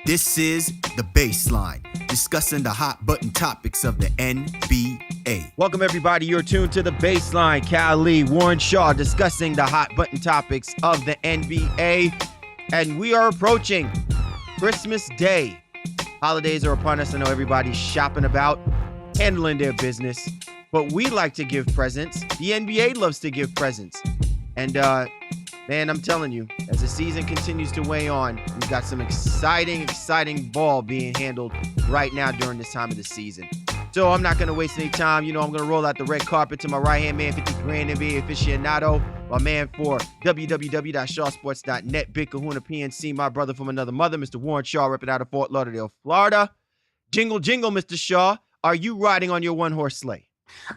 This is The Baseline, discussing the hot button topics of the NBA. Welcome, everybody. You're tuned to The Baseline. Cal Lee, Warren Shaw, discussing the hot button topics of the NBA. And we are approaching Christmas Day. Holidays are upon us. I know everybody's shopping about, handling their business. But we like to give presents. The NBA loves to give presents. And, man, I'm telling you, as the season continues to weigh on, we've got some exciting ball being handled right now during this time of the season. So I'm not going to waste any time. I'm going to roll out the red carpet to my right-hand man, 50 grand NBA aficionado, my man for www.shawsports.net, Big Kahuna PNC, my brother from another mother, Mr. Warren Shaw, repping out of Fort Lauderdale, Florida. Jingle, jingle, Mr. Shaw. Are you riding on your one-horse sleigh?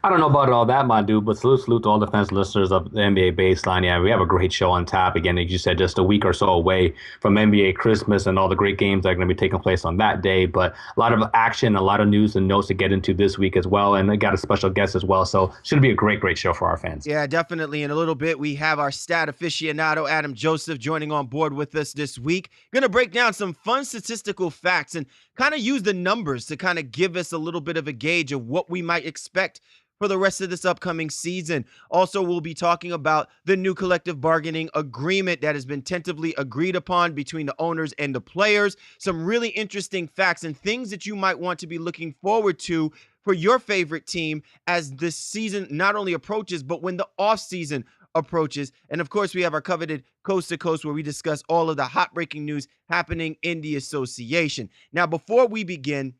I don't know about all that, my dude, but salute to all the fans listeners of the NBA Baseline. Yeah, we have a great show on tap. Again, as you said, just a week or so away from NBA Christmas and all the great games that are going to be taking place on that day. But a lot of action, a lot of news and notes to get into this week as well. And I got a special guest as well. So should be a great show for our fans. Yeah, definitely. In a little bit, we have our stat aficionado, Adam Joseph, joining on board with us this week. Going to break down some fun statistical facts and kind of use the numbers to kind of give us a little bit of a gauge of what we might expect for the rest of this upcoming season. Also, we'll be talking about the new collective bargaining agreement that has been tentatively agreed upon between the owners and the players. Some really interesting facts and things that you might want to be looking forward to for your favorite team as this season not only approaches, but when the offseason approaches. And of course, we have our coveted Coast to Coast, where we discuss all of the hot breaking news happening in the association. Now, before we begin,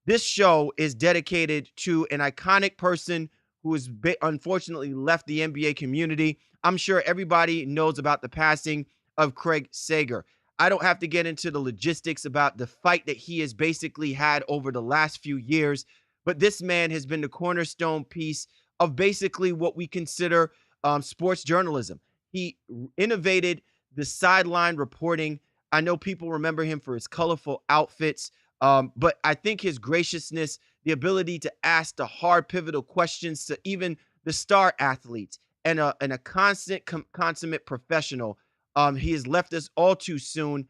this show is dedicated to an iconic person who has unfortunately left the NBA community. I'm sure everybody knows about the passing of Craig Sager. I don't have to get into the logistics about the fight that he has basically had over the last few years, but this man has been the cornerstone piece of basically what we consider sports journalism. He innovated the sideline reporting. I know people remember him for his colorful outfits, but I think his graciousness, the ability to ask the hard, pivotal questions to even the star athletes, and a consummate professional, he has left us all too soon.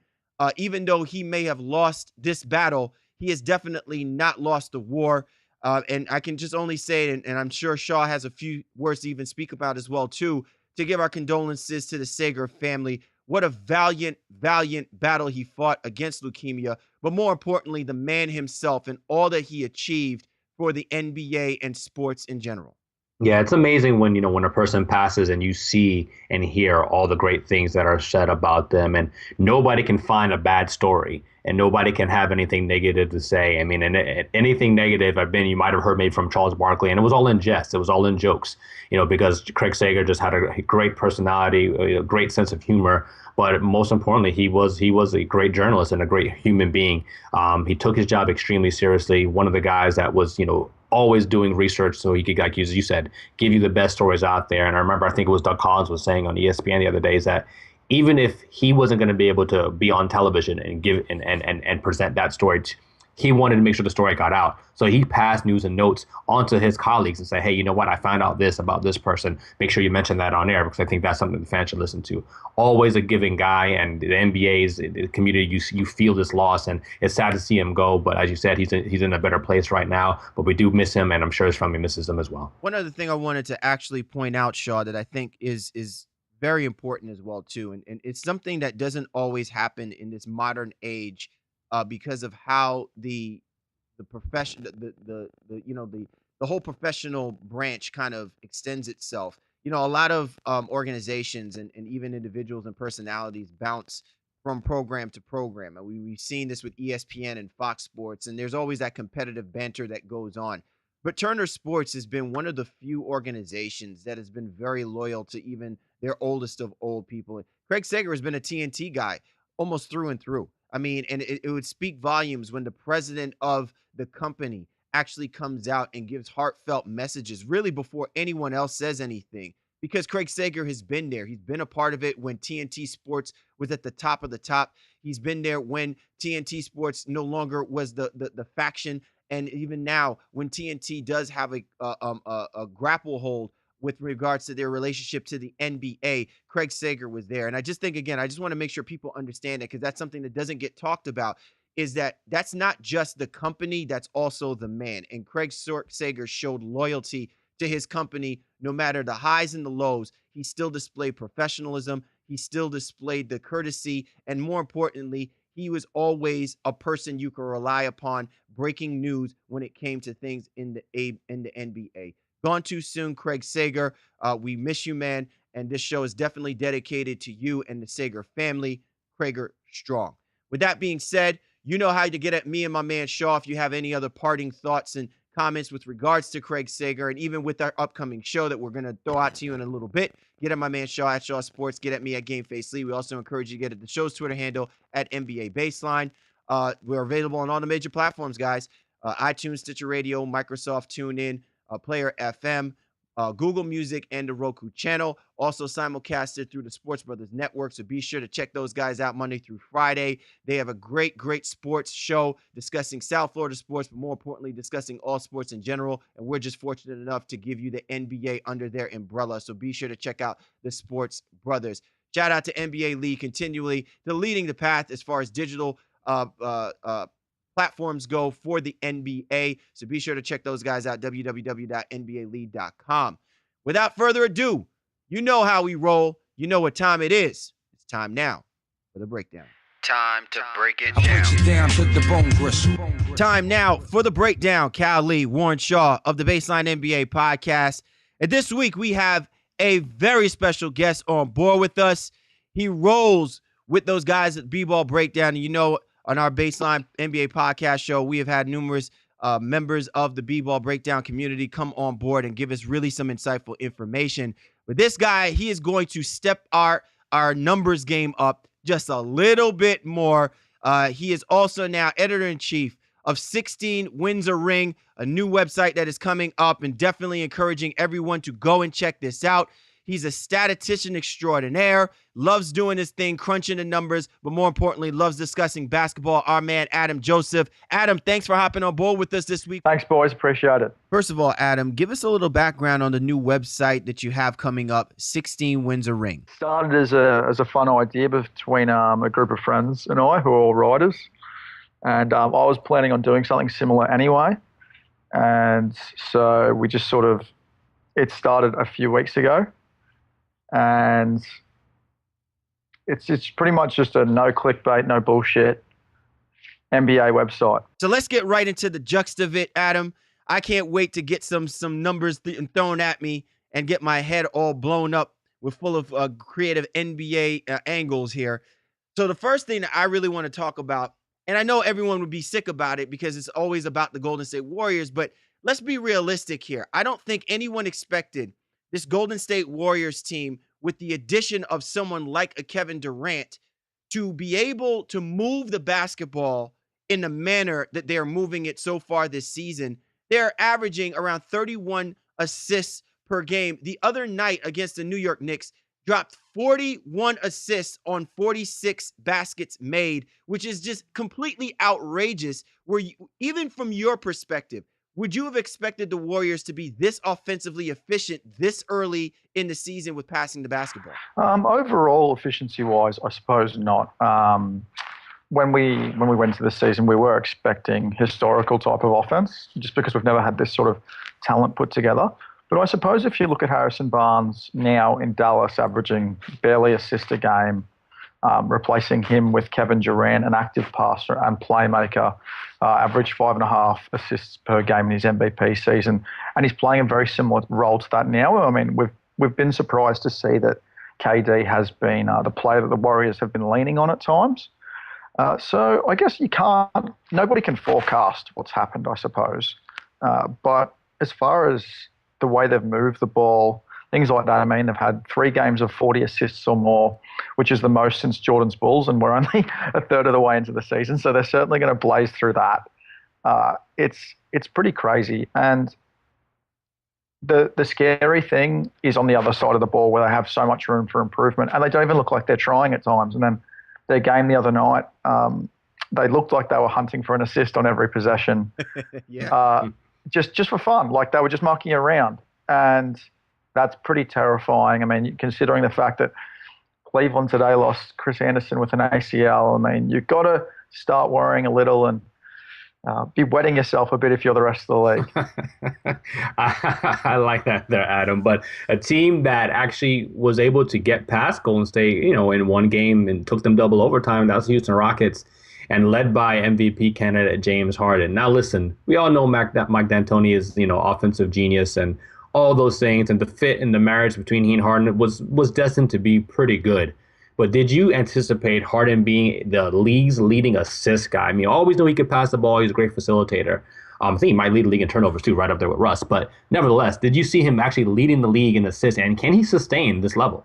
Even though he may have lost this battle, he has definitely not lost the war. And I can just only say, and I'm sure Shaw has a few words to even speak about as well, too, to give our condolences to the Sager family. What a valiant battle he fought against leukemia, but more importantly, the man himself and all that he achieved for the NBA and sports in general. Yeah, it's amazing when a person passes and you see and hear all the great things that are said about them, and nobody can find a bad story and nobody can have anything negative to say. I mean, and anything negative you might have heard maybe from Charles Barkley, and it was all in jest. It was all in jokes, because Craig Sager just had a great personality, a great sense of humor. But most importantly, he was a great journalist and a great human being. He took his job extremely seriously. One of the guys that was, always doing research so he could, like you said, give you the best stories out there. And I remember, I think it was Doug Collins was saying on ESPN the other day, is that even if he wasn't going to be able to be on television and give and present that story, he wanted to make sure the story got out. So he passed news and notes onto his colleagues and say, hey, you know what? I found out this about this person. Make sure you mention that on air, because I think that's something the fans should listen to. Always a giving guy, and the NBA's the community, you feel this loss, and it's sad to see him go. But as you said, he's in a better place right now. But we do miss him, and I'm sure his family misses him as well. One other thing I wanted to actually point out, Shaw, that I think is very important as well, too. And it's something that doesn't always happen in this modern age, because of how the profession, the whole professional branch kind of extends itself. A lot of organizations and even individuals and personalities bounce from program to program. And we've seen this with ESPN and Fox Sports, and there's always that competitive banter that goes on. But Turner Sports has been one of the few organizations that has been very loyal to even their oldest of old people. Craig Sager has been a TNT guy almost through and through. I mean, and it would speak volumes when the president of the company actually comes out and gives heartfelt messages, really before anyone else says anything, because Craig Sager has been there. He's been a part of it when TNT Sports was at the top of the top. He's been there when TNT Sports no longer was the faction. And even now, when TNT does have a grapple hold with regards to their relationship to the NBA, Craig Sager was there. And I just think, again, I just want to make sure people understand it, because that's something that doesn't get talked about. is that that's not just the company, that's also the man. And Craig Sager showed loyalty to his company no matter the highs and the lows. He still displayed professionalism. He still displayed the courtesy. And more importantly, he was always a person you could rely upon breaking news when it came to things in the NBA. Gone too soon, Craig Sager. We miss you, man. And this show is definitely dedicated to you and the Sager family. Krager strong. With that being said, you know how to get at me and my man Shaw if you have any other parting thoughts and comments with regards to Craig Sager, and even with our upcoming show that we're going to throw out to you in a little bit. Get at my man Shaw at Shaw Sports. Get at me at GameFace Lee. We also encourage you to get at the show's Twitter handle at NBA Baseline. We're available on all the major platforms, guys. iTunes, Stitcher Radio, Microsoft TuneIn, Player FM, Google Music, and the Roku channel. Also simulcasted through the Sports Brothers Network, so be sure to check those guys out Monday through Friday. They have a great sports show discussing South Florida sports, but more importantly, discussing all sports in general. And we're just fortunate enough to give you the NBA under their umbrella, so be sure to check out the Sports Brothers. Shout out to NBA Lee, continually leading the path as far as digital platforms go for the NBA. So be sure to check those guys out, www.nbalead.com. Without further ado, you know how we roll. You know what time it is. It's time now for the breakdown. Time to break it down. To the bone gristle. Time now for the breakdown. Cal Lee, Warren Shaw of the Baseline NBA podcast. And this week we have a very special guest on board with us. He rolls with those guys at BBall Breakdown. And you know, on our Baseline NBA podcast show, we have had numerous members of the BBall Breakdown community come on board and give us really some insightful information. But this guy, he is going to step our numbers game up just a little bit more. He is also now editor-in-chief of 16 Wins a Ring, a new website that is coming up, and definitely encouraging everyone to go and check this out. He's a statistician extraordinaire, loves doing his thing, crunching the numbers, but more importantly, loves discussing basketball. Our man, Adam Joseph. Adam, thanks for hopping on board with us this week. Thanks, boys. Appreciate it. First of all, Adam, give us a little background on the new website that you have coming up, 16 Wins a Ring. Started as a fun idea between a group of friends and I, who are all writers. And I was planning on doing something similar anyway. And so we just it started a few weeks ago. And it's pretty much just a no clickbait, no bullshit NBA website. So let's get right into the juxt of it, Adam. I can't wait to get some numbers thrown at me and get my head all blown up with full of creative NBA angles here. So the first thing that I really want to talk about, and I know everyone would be sick about it because it's always about the Golden State Warriors, but let's be realistic here. I don't think anyone expected this Golden State Warriors team, with the addition of someone like a Kevin Durant, to be able to move the basketball in the manner that they're moving it so far this season. They're averaging around 31 assists per game. The other night against the New York Knicks, dropped 41 assists on 46 baskets made, which is just completely outrageous. Where you, even from your perspective, would you have expected the Warriors to be this offensively efficient this early in the season with passing the basketball? Overall, efficiency-wise, I suppose not. When we went into the season, we were expecting historical type of offense, just because we've never had this sort of talent put together. But I suppose if you look at Harrison Barnes now in Dallas, averaging barely assist a game, replacing him with Kevin Durant, an active passer and playmaker, averaged 5.5 assists per game in his MVP season, and he's playing a very similar role to that now. I mean, we've been surprised to see that KD has been the player that the Warriors have been leaning on at times. So I guess nobody can forecast what's happened, I suppose. But as far as the way they've moved the ball, things like that, I mean, they've had 3 games of 40 assists or more, which is the most since Jordan's Bulls, and we're only a third of the way into the season, so they're certainly going to blaze through that. It's pretty crazy. And the scary thing is on the other side of the ball, where they have so much room for improvement, and they don't even look like they're trying at times. And then their game the other night, they looked like they were hunting for an assist on every possession. Yeah. Just for fun, like they were just mucking around, and that's pretty terrifying. I mean, considering the fact that Cleveland today lost Chris Anderson with an ACL. I mean, you've got to start worrying a little and be wetting yourself a bit if you're the rest of the league. I like that there, Adam. But a team that actually was able to get past Golden State, in one game and took them double overtime, that was the Houston Rockets, and led by MVP candidate James Harden. Now, listen, we all know Mike D'Antoni is, offensive genius and all those things, and the fit and the marriage between he and Harden was destined to be pretty good. But did you anticipate Harden being the league's leading assist guy? I mean, always knew he could pass the ball. He's a great facilitator. I think he might lead the league in turnovers too, right up there with Russ. But nevertheless, did you see him actually leading the league in assists? And can he sustain this level?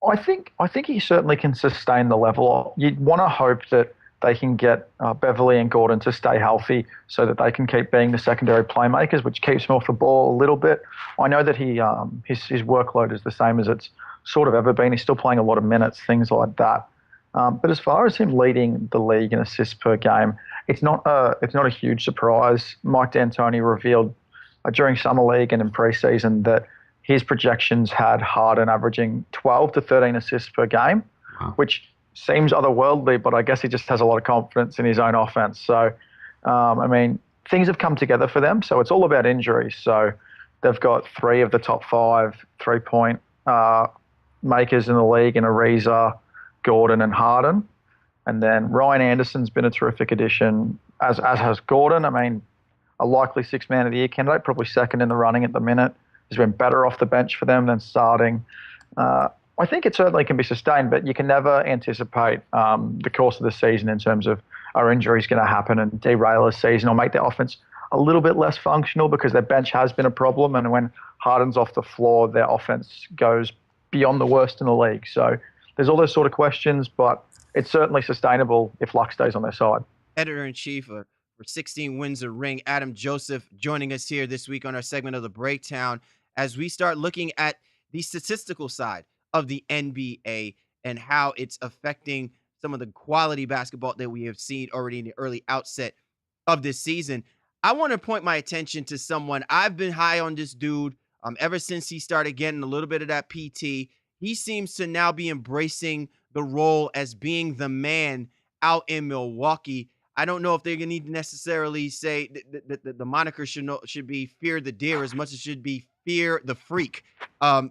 I think he certainly can sustain the level. You'd want to hope that they can get Beverly and Gordon to stay healthy so that they can keep being the secondary playmakers, which keeps him off the ball a little bit. I know that his workload is the same as it's sort of ever been. He's still playing a lot of minutes, things like that. But as far as him leading the league in assists per game, it's not a huge surprise. Mike D'Antoni revealed during Summer League and in preseason that his projections had Harden averaging 12 to 13 assists per game, wow, which seems otherworldly, but I guess he just has a lot of confidence in his own offense. So, I mean, things have come together for them. So it's all about injuries. So they've got 3 of the top 5 3-point makers in the league in Ariza, Gordon, and Harden. And then Ryan Anderson's been a terrific addition, as has Gordon. I mean, a likely 6th man of the year candidate, probably second in the running at the minute. He's been better off the bench for them than starting. I think it certainly can be sustained, but you can never anticipate the course of the season in terms of are injuries going to happen and derail a season or make their offense a little bit less functional, because their bench has been a problem. And when Harden's off the floor, their offense goes beyond the worst in the league. So there's all those sort of questions, but it's certainly sustainable if luck stays on their side. Editor-in-Chief for 16 Wins a Ring, Adam Joseph, joining us here this week on our segment of The Breakdown as we start looking at the statistical side of the NBA and how it's affecting some of the quality basketball that we have seen already in the early outset of this season. I want to point my attention to someone. I've been high on this dude ever since he started getting a little bit of that PT. He seems to now be embracing the role as being the man out in Milwaukee. I don't know if they're going to need to necessarily say that the moniker should be Fear the Deer as much as it should be Fear the Freak,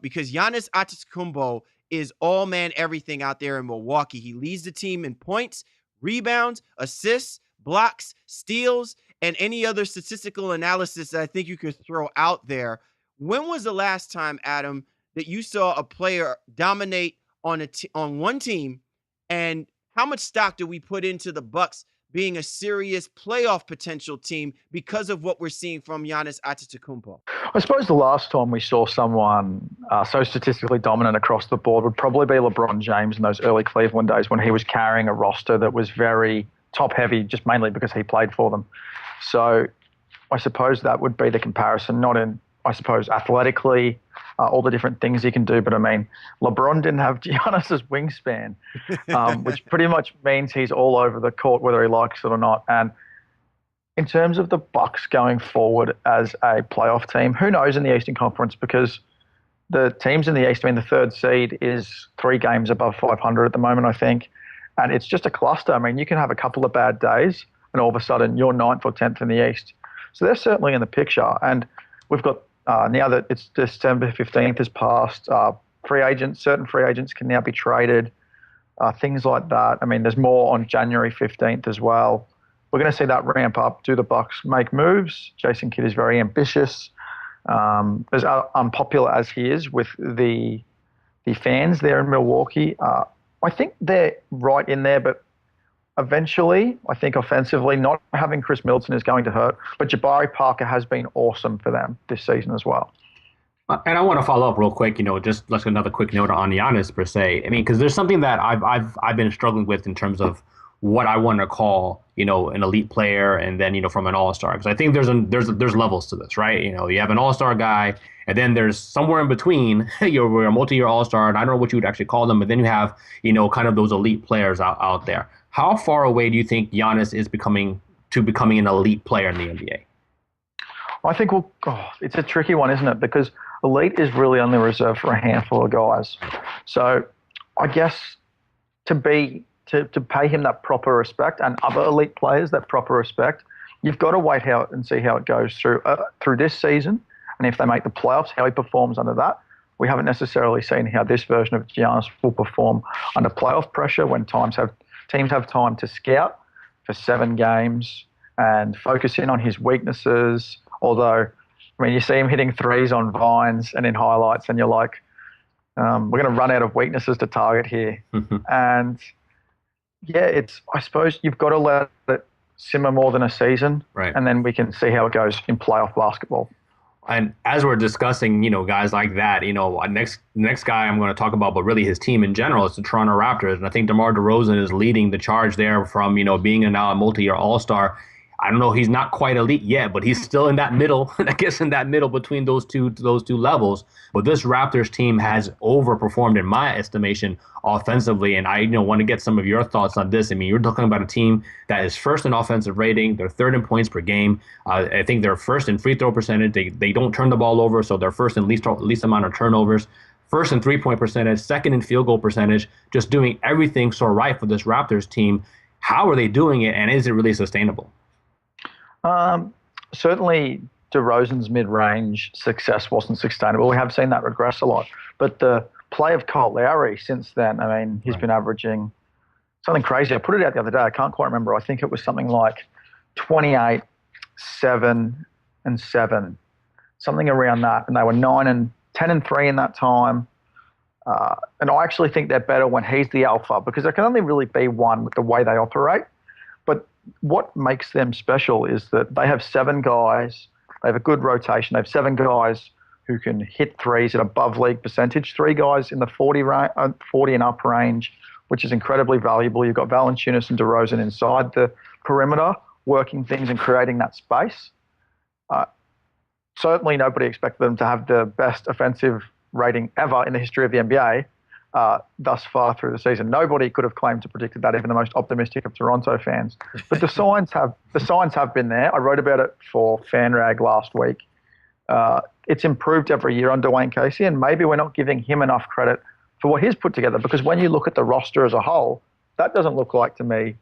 because Giannis Antetokounmpo is all man everything out there in Milwaukee. He leads the team in points, rebounds, assists, blocks, steals, and any other statistical analysis that I think you could throw out there. When was the last time, Adam, that you saw a player dominate on one team, and how much stock do we put into the Bucks being a serious playoff potential team because of what we're seeing from Giannis Antetokounmpo? I suppose the last time we saw someone so statistically dominant across the board would probably be LeBron James in those early Cleveland days when he was carrying a roster that was very top-heavy, just mainly because he played for them. So I suppose that would be the comparison, not in, I suppose, athletically, all the different things he can do. But I mean, LeBron didn't have Giannis's wingspan, which pretty much means he's all over the court, whether he likes it or not. And in terms of the Bucks going forward as a playoff team, who knows in the Eastern Conference, because the teams in the East, I mean, the 3rd seed is 3 games above 500 at the moment, I think. And it's just a cluster. I mean, you can have a couple of bad days and all of a sudden you're 9th or 10th in the East. So they're certainly in the picture. And we've got, now that it's December 15th has passed, certain free agents can now be traded, things like that. I mean, there's more on January 15th as well. We're going to see that ramp up. Do the Bucks make moves? Jason Kidd is very ambitious. As unpopular as he is with the fans there in Milwaukee, I think they're right in there, but eventually, I think offensively, not having Chris Middleton is going to hurt. But Jabari Parker has been awesome for them this season as well. And I want to follow up real quick, just like another quick note on Giannis per se. I mean, because there's something that I've been struggling with in terms of what I want to call, an elite player, and then, from an all-star. Because I think there's levels to this, right? You have an all-star guy, and then there's somewhere in between, you're a multi-year all-star, and I don't know what you would actually call them, but then you have, kind of those elite players out there. How far away do you think Giannis is becoming an elite player in the NBA? I think, it's a tricky one, isn't it? Because elite is really only reserved for a handful of guys. So I guess to pay him that proper respect and other elite players that proper respect, you've got to wait out and see how it goes through this season, and if they make the playoffs, how he performs under that. We haven't necessarily seen how this version of Giannis will perform under playoff pressure when teams have time to scout for 7 games and focus in on his weaknesses. Although, I mean, you see him hitting threes on vines and in highlights, and you're like, we're going to run out of weaknesses to target here. And yeah, I suppose you've got to let it simmer more than a season, right? And then we can see how it goes in playoff basketball. And as we're discussing, guys like that, next guy I'm going to talk about, but really his team in general, is the Toronto Raptors. And I think DeMar DeRozan is leading the charge there from, being a now a multi-year All-Star. I don't know, he's not quite elite yet, but he's still in that middle, I guess in that middle between those two levels. But this Raptors team has overperformed in my estimation offensively, and I want to get some of your thoughts on this. I mean, you're talking about a team that is first in offensive rating, they're third in points per game. I think they're first in free throw percentage. They don't turn the ball over, so they're first in least amount of turnovers. First in three-point percentage, second in field goal percentage, just doing everything so right for this Raptors team. How are they doing it, and is it really sustainable? Certainly DeRozan's mid-range success wasn't sustainable. We have seen that regress a lot. But the play of Kyle Lowry since then, I mean, he's been averaging something crazy. I put it out the other day. I can't quite remember. I think it was something like 28, 7, and 7, something around that. And they were 10 and 3 in that time. And I actually think they're better when he's the alpha, because there can only really be one with the way they operate. But what makes them special is that they have 7 guys. They have a good rotation. They have 7 guys who can hit threes at above league percentage, 3 guys in the 40 and up range, which is incredibly valuable. You've got Valanciunas and DeRozan inside the perimeter, working things and creating that space. Certainly nobody expected them to have the best offensive rating ever in the history of the NBA. Thus far through the season, nobody could have claimed to predict that, even the most optimistic of Toronto fans. But the signs have been there. I wrote about it for FanRag last week. It's improved every year under Dwayne Casey, and maybe we're not giving him enough credit for what he's put together, because when you look at the roster as a whole, that doesn't look like to me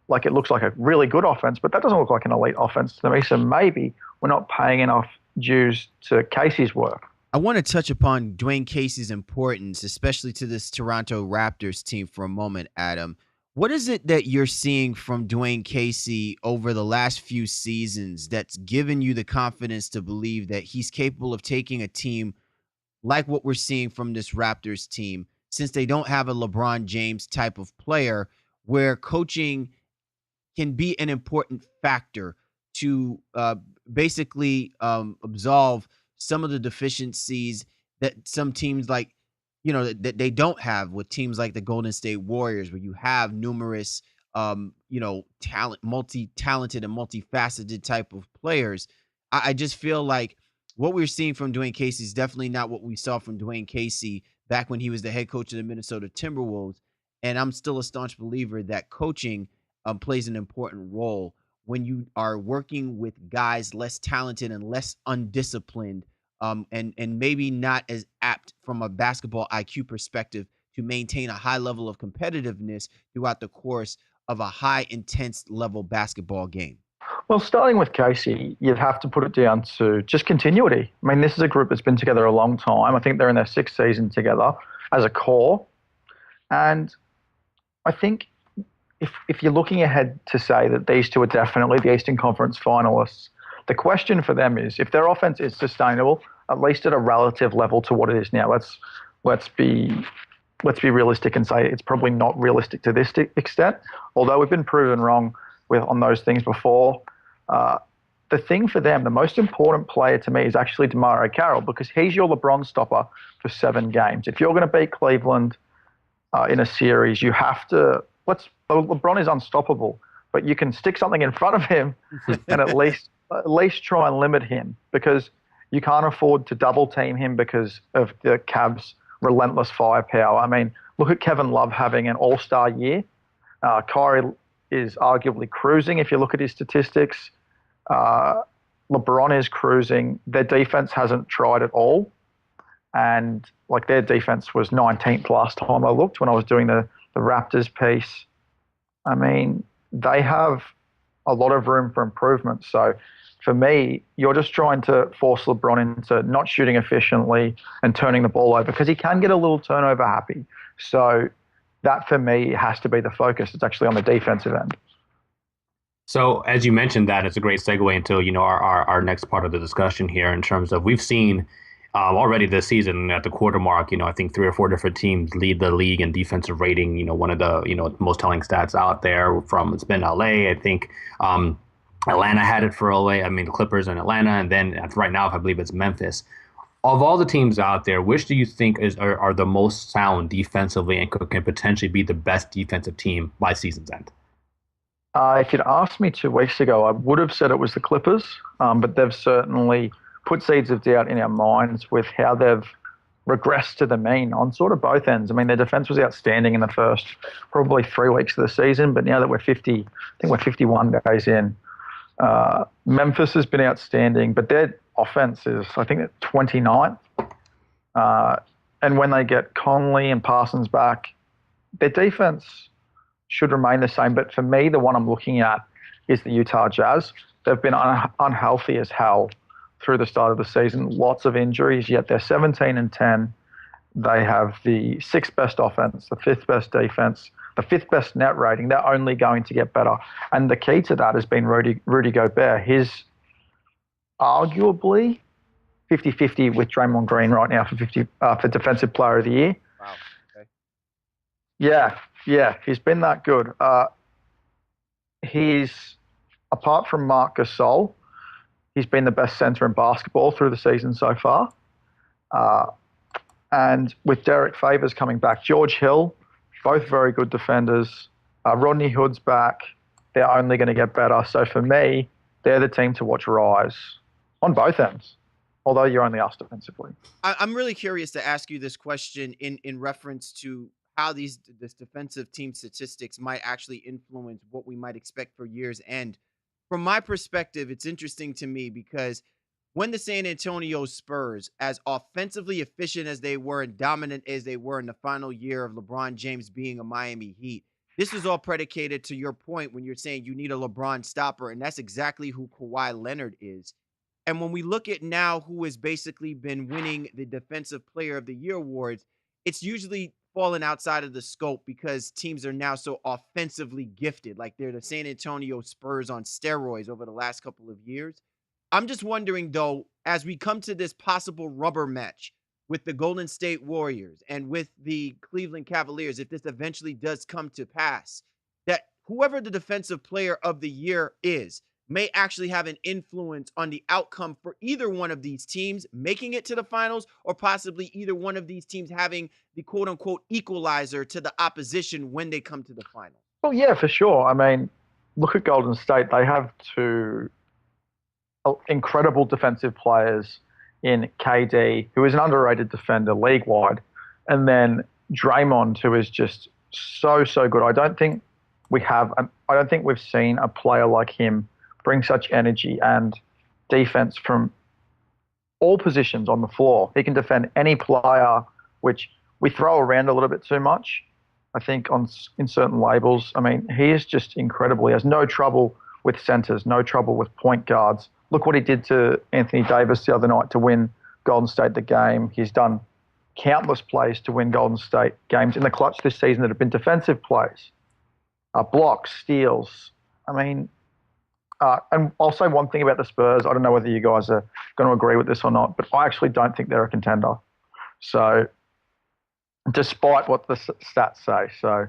like it looks like a really good offense, but that doesn't look like an elite offense to me. So maybe we're not paying enough dues to Casey's work. I want to touch upon Dwayne Casey's importance, especially to this Toronto Raptors team, for a moment, Adam. What is it that you're seeing from Dwayne Casey over the last few seasons that's given you the confidence to believe that he's capable of taking a team like what we're seeing from this Raptors team, since they don't have a LeBron James type of player, where coaching can be an important factor to basically absolve some of the deficiencies that some teams like, that they don't have with teams like the Golden State Warriors, where you have numerous, multi-talented and multifaceted type of players. I just feel like what we're seeing from Dwayne Casey is definitely not what we saw from Dwayne Casey back when he was the head coach of the Minnesota Timberwolves. And I'm still a staunch believer that coaching plays an important role when you are working with guys less talented and less undisciplined, and maybe not as apt from a basketball IQ perspective to maintain a high level of competitiveness throughout the course of a high intense level basketball game. Well, starting with Casey, you'd have to put it down to just continuity. I mean, this is a group that's been together a long time. I think they're in their 6th season together as a core. And I think if you're looking ahead to say that these two are definitely the Eastern Conference finalists, the question for them is, if their offense is sustainable, at least at a relative level to what it is now. Let's be realistic and say it's probably not realistic to this extent, although we've been proven wrong on those things before. The thing for them, the most important player to me, is actually DeMar Carroll, because he's your LeBron stopper for 7 games. If you're going to beat Cleveland in a series, you have to LeBron is unstoppable, but you can stick something in front of him and at least try and limit him, because you can't afford to double team him because of the Cavs' relentless firepower. I mean, look at Kevin Love having an all-star year. Kyrie is arguably cruising if you look at his statistics. LeBron is cruising. Their defense hasn't tried at all. and like their defense was 19th last time I looked when I was doing the Raptors piece. I mean, they have a lot of room for improvement. So for me, you're just trying to force LeBron into not shooting efficiently and turning the ball over because he can get a little turnover happy. So that for me has to be the focus. It's actually on the defensive end. So as you mentioned that, it's a great segue into, our next part of the discussion here in terms of we've seen already this season at the quarter mark, I think 3 or 4 different teams lead the league in defensive rating. One of the, most telling stats out there it's been LA. I think Atlanta had it for LA. I mean, the Clippers and Atlanta. And then right now, I believe it's Memphis. Of all the teams out there, which do you think are the most sound defensively and can potentially be the best defensive team by season's end? If you'd asked me 2 weeks ago, I would have said it was the Clippers, but they've certainly put seeds of doubt in our minds with how they've regressed to the mean on sort of both ends. I mean, their defense was outstanding in the first probably 3 weeks of the season, but now that we're 51 days in, Memphis has been outstanding, but their offense is, I think, at 29th. And when they get Conley and Parsons back, their defense should remain the same. But for me, the one I'm looking at is the Utah Jazz. They've been unhealthy as hell through the start of the season. Lots of injuries, yet they're 17-10. They have the 6th best offense, the 5th best defense, the 5th best net rating. They're only going to get better. And the key to that has been Rudy Gobert. He's arguably 50-50 with Draymond Green right now for Defensive Player of the Year. Wow. Okay. Yeah, he's been that good. He's, apart from Marc Gasol, he's been the best center in basketball through the season so far. And with Derek Favors coming back, George Hill, both very good defenders. Rodney Hood's back. They're only going to get better. So for me, they're the team to watch rise on both ends, although you're only asked defensively. I'm really curious to ask you this question in reference to how this defensive team statistics might actually influence what we might expect for year's end. From my perspective, it's interesting to me because when the San Antonio Spurs, as offensively efficient as they were and dominant as they were in the final year of LeBron James being a Miami Heat, this is all predicated to your point when you're saying you need a LeBron stopper, and that's exactly who Kawhi Leonard is. And when we look at now who has basically been winning the Defensive Player of the Year awards, it's usually fallen outside of the scope because teams are now so offensively gifted. Like they're the San Antonio Spurs on steroids over the last couple of years. I'm just wondering, though, as we come to this possible rubber match with the Golden State Warriors and with the Cleveland Cavaliers, if this eventually does come to pass, that whoever the Defensive Player of the Year is may actually have an influence on the outcome for either one of these teams making it to the finals, or possibly either one of these teams having the quote-unquote equalizer to the opposition when they come to the finals. Well, yeah, for sure. I mean, look at Golden State. They have 2 incredible defensive players in KD, who is an underrated defender league-wide, and then Draymond, who is just so good. I don't think we've seen a player like him bring such energy and defense from all positions on the floor. He can defend any player, which we throw around a little bit too much, I think, in certain labels. I mean, he is just incredible. He has no trouble with centers, no trouble with point guards. Look what he did to Anthony Davis the other night to win Golden State the game. He's done countless plays to win Golden State games in the clutch this season that have been defensive plays, blocks, steals. I mean, and I'll say one thing about the Spurs. I don't know whether you guys are going to agree with this or not, but I actually don't think they're a contender. So, despite what the stats say, so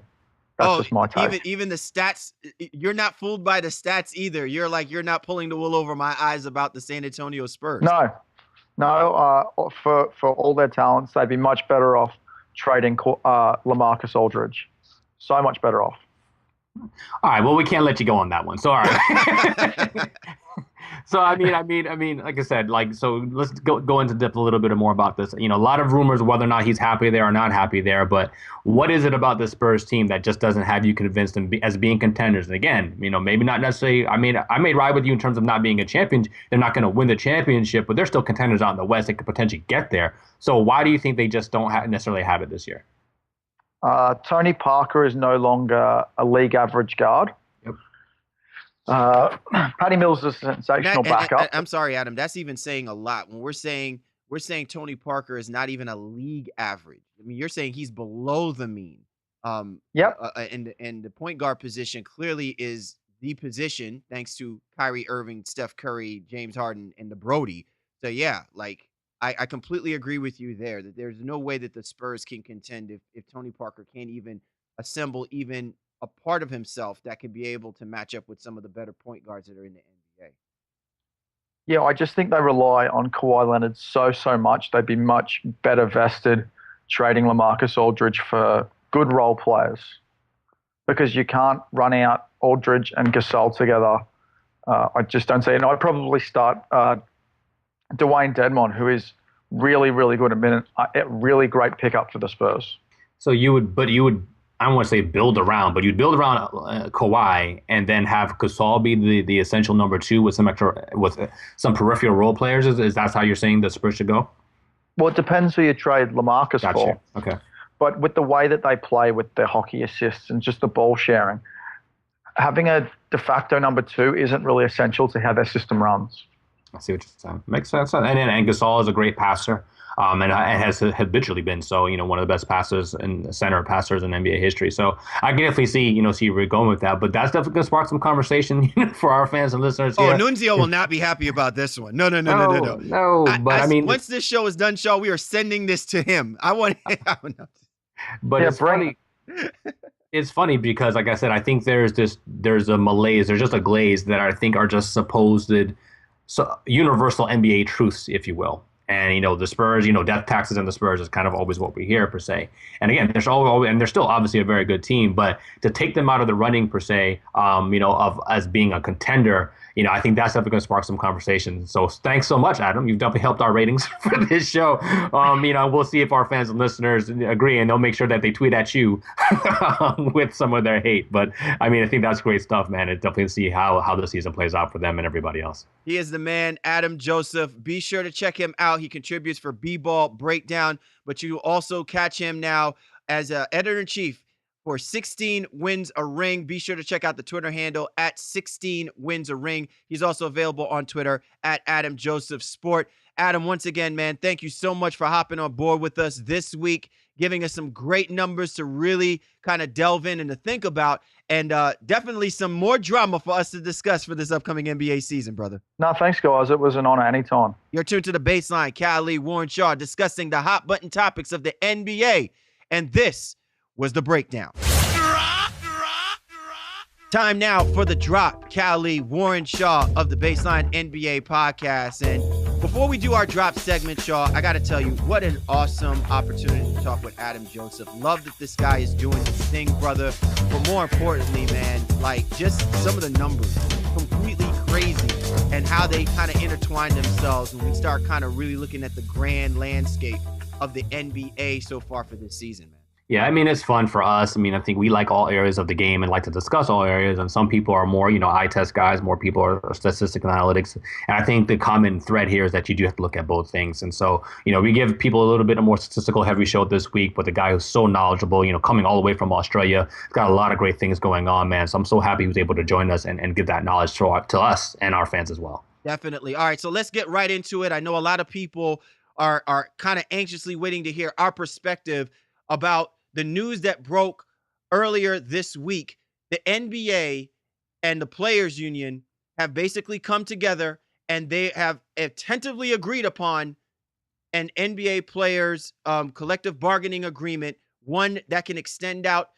that's just my take. Even the stats, you're not fooled by the stats either. You're not pulling the wool over my eyes about the San Antonio Spurs. No. For all their talents, they'd be much better off trading LaMarcus Aldridge. So much better off. All right, well, we can't let you go on that one. So, all right. So like I said, so let's go into depth a little bit more about this. A lot of rumors whether or not he's happy there or not happy there. But what is it about the Spurs team that just doesn't have you convinced them as being contenders? And again, maybe not necessarily. I may ride with you in terms of not being a champion. They're not going to win the championship, but they're still contenders out in the West. They could potentially get there. So why do you think they just don't necessarily have it this year? Tony Parker is no longer a league average guard. Patty Mills is a sensational backup. I'm sorry, Adam. That's even saying a lot. When we're saying Tony Parker is not even a league average. I mean, you're saying he's below the mean. Yep. And the point guard position clearly is the position, thanks to Kyrie Irving, Steph Curry, James Harden, and the Brody. So yeah, I completely agree with you there. That there's no way that the Spurs can contend if Tony Parker can't even assemble even a part of himself that can be able to match up with some of the better point guards that are in the NBA. Yeah, I just think they rely on Kawhi Leonard so much. They'd be much better vested trading LaMarcus Aldridge for good role players, because you can't run out Aldridge and Gasol together. I just don't see it. And I'd probably start Dwayne Dedmon, who is really, really good at minute. A really great pickup for the Spurs. So you would, I don't want to say build around, but you'd build around Kawhi and then have Gasol be the essential number two with some peripheral role players. Is that how you're saying the Spurs should go? Well, it depends who you trade LaMarcus Gotcha. for. Okay. But with the way that they play with their hockey assists and just the ball sharing, having a de facto number two isn't really essential to how their system runs. I see what you're saying. Makes sense. And Gasol is a great passer. And has habitually been so, one of the best passers and center passers in NBA history. So I can definitely see where you're going with that. But that's definitely going to spark some conversation for our fans and listeners here. Oh, Nunzio will not be happy about this one. No. Once this show is done, Shaw, we are sending this to him. But it's funny. It's funny because, like I said, I think there's a malaise. There's just a glaze that I think are just supposed universal NBA truths, if you will. And, the Spurs, death taxes and the Spurs is kind of always what we hear, per se. And again, they're still obviously a very good team, but to take them out of the running, per se, of as being a contender, I think that's definitely going to spark some conversation. So thanks so much, Adam. You've definitely helped our ratings for this show. We'll see if our fans and listeners agree, and they'll make sure that they tweet at you with some of their hate. But I think that's great stuff, man. It's definitely see how the season plays out for them and everybody else. He is the man, Adam Joseph. Be sure to check him out. He contributes for BBall Breakdown, but you also catch him now as editor-in-chief for 16 Wins a Ring. Be sure to check out the Twitter handle at 16 Wins a Ring. He's also available on Twitter at Adam Joseph Sport. Adam, once again, man, thank you so much for hopping on board with us this week, giving us some great numbers to really kind of delve in and to think about, and definitely some more drama for us to discuss for this upcoming NBA season, brother. No, thanks, guys. It was an honor anytime. You're tuned to The Baseline. Cal Lee, Warren Shaw, discussing the hot button topics of the NBA, and this was The Breakdown. Time now for The Drop. Cal Lee, Warren Shaw of the Baseline NBA podcast. And before we do our drop segment, Shaw, I got to tell you, what an awesome opportunity to talk with Adam Joseph. Love that this guy is doing his thing, brother. But more importantly, man, just some of the numbers, completely crazy, and how they kind of intertwine themselves when we start kind of really looking at the grand landscape of the NBA so far for this season, man. Yeah, it's fun for us. I think we like all areas of the game and like to discuss all areas. And some people are more, eye test guys. More people are statistical analytics. And I think the common thread here is that you do have to look at both things. And so, we give people a little bit of more statistical heavy show this week, but the guy who's so knowledgeable, coming all the way from Australia, he's got a lot of great things going on, man. So I'm so happy he was able to join us and give that knowledge to us and our fans as well. Definitely. All right, so let's get right into it. I know a lot of people are kind of anxiously waiting to hear our perspective about the news that broke earlier this week. The NBA and the Players Union have basically come together, and they have tentatively agreed upon an NBA players collective bargaining agreement, one that can extend out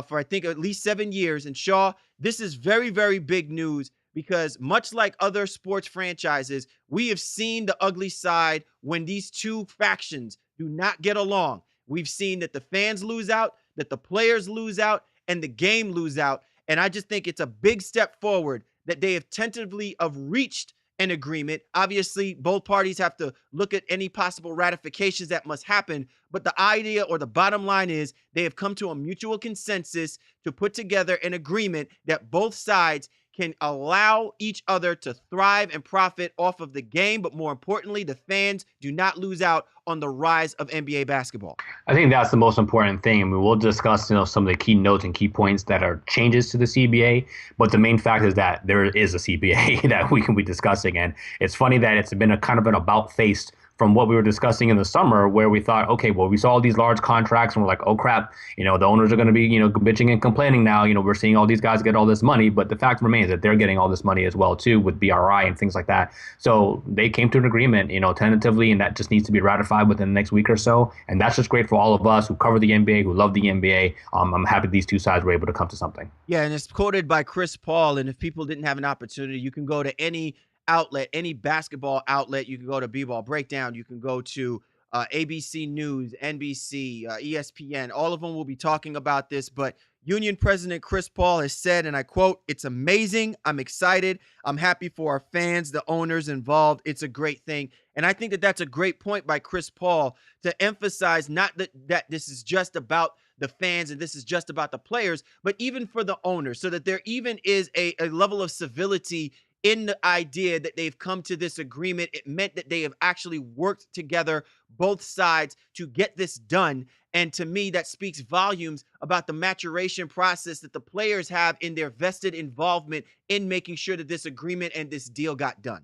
for, I think, at least 7 years. And Shaw, this is very, very big news, because much like other sports franchises, we have seen the ugly side when these two factions do not get along. We've seen that the fans lose out, that the players lose out, and the game lose out. And I just think it's a big step forward that they have tentatively reached an agreement. Obviously, both parties have to look at any possible ratifications that must happen. But the idea or the bottom line is they have come to a mutual consensus to put together an agreement that both sides can allow each other to thrive and profit off of the game. But more importantly, the fans do not lose out on the rise of NBA basketball. I think that's the most important thing. I mean, we'll discuss, some of the key notes and key points that are changes to the CBA, but the main fact is that there is a CBA that we can be discussing. And it's funny that it's been a kind of an about face from what we were discussing in the summer, where we thought, okay, well, we saw all these large contracts and we're like, oh crap, the owners are going to be, bitching and complaining now. We're seeing all these guys get all this money, but the fact remains that they're getting all this money as well too, with BRI and things like that. So they came to an agreement, tentatively, and that just needs to be ratified within the next week or so. And that's just great for all of us who cover the NBA, who love the NBA. I'm happy these two sides were able to come to something. Yeah, and it's quoted by Chris Paul. And if people didn't have an opportunity, you can go to any outlet, any basketball outlet. You can go to BBall Breakdown. You can go to ABC News, NBC, ESPN. All of them will be talking about this. But Union President Chris Paul has said, and I quote, "It's amazing. I'm excited. I'm happy for our fans, the owners involved. It's a great thing." And I think that that's a great point by Chris Paul to emphasize not that this is just about the fans and this is just about the players, but even for the owners, so that there even is a level of civility in the idea that they've come to this agreement. It meant that they have actually worked together, both sides, to get this done. And to me, that speaks volumes about the maturation process that the players have in their vested involvement in making sure that this agreement and this deal got done.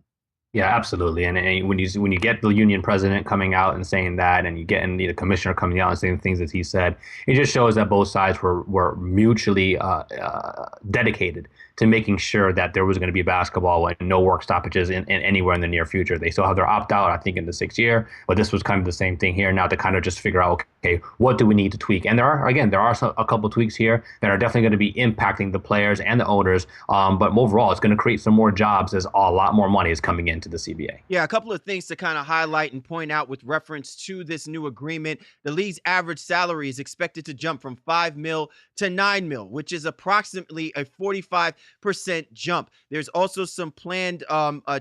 Yeah, absolutely. And when you get the union president coming out and saying that, and you get the commissioner coming out and saying things that he said, it just shows that both sides were mutually dedicated to making sure that there was going to be basketball and no work stoppages in anywhere in the near future. They still have their opt out, I think, in the 6th year, but this was kind of the same thing here now to kind of just figure out, okay, what do we need to tweak? And there are a couple of tweaks here that are definitely going to be impacting the players and the owners. But overall, it's going to create some more jobs as a lot more money is coming into the CBA. Yeah, a couple of things to kind of highlight and point out with reference to this new agreement. The league's average salary is expected to jump from $5 million to $9 million, which is approximately a 45% jump. There's also some planned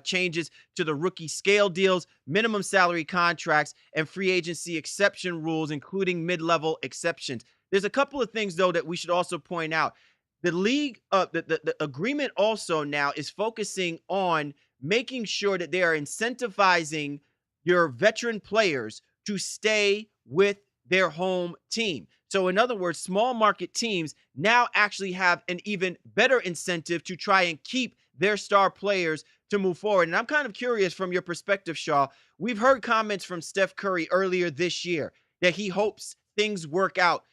changes to the rookie scale deals, minimum salary contracts, and free agency exception rules, including mid-level exceptions. There's a couple of things, though, that we should also point out. The league, the agreement also now is focusing on making sure that they are incentivizing your veteran players to stay with their home team. So in other words, small market teams now actually have an even better incentive to try and keep their star players to move forward. And I'm kind of curious from your perspective, Shaw. We've heard comments from Steph Curry earlier this year that he hopes things work out,